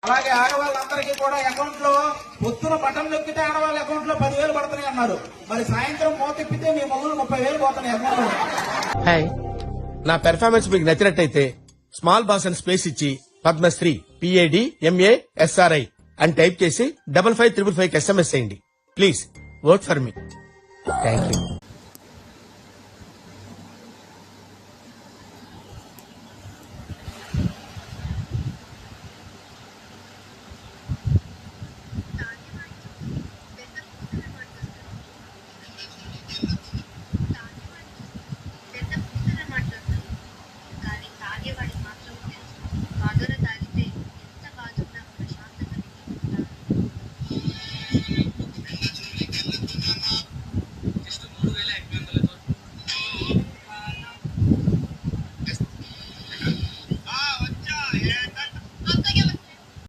అలాగే ఆడవాళ్ళందరికీ కూడా అకౌంట్ లో పొద్దున బటన్ నొక్కితే ఆడవాళ్ళ అకౌంట్ లో 10,000 పడుతున్నాయి అన్నారు. మరి సాయంత్రం మోతిప్పితే మీ మొగులు 30,000 పోతున్నాయి అకౌంట్ లో. హాయ్, నా పెర్ఫార్మెన్స్ మీకు నచ్చినట్టయితే స్మాల్ బాస్ అని స్పేస్ ఇచ్చి పద్మశ్రీ PADMASRI అని టైప్ చేసి 5555 SMS చేయండి. Please vote for me. Thank you.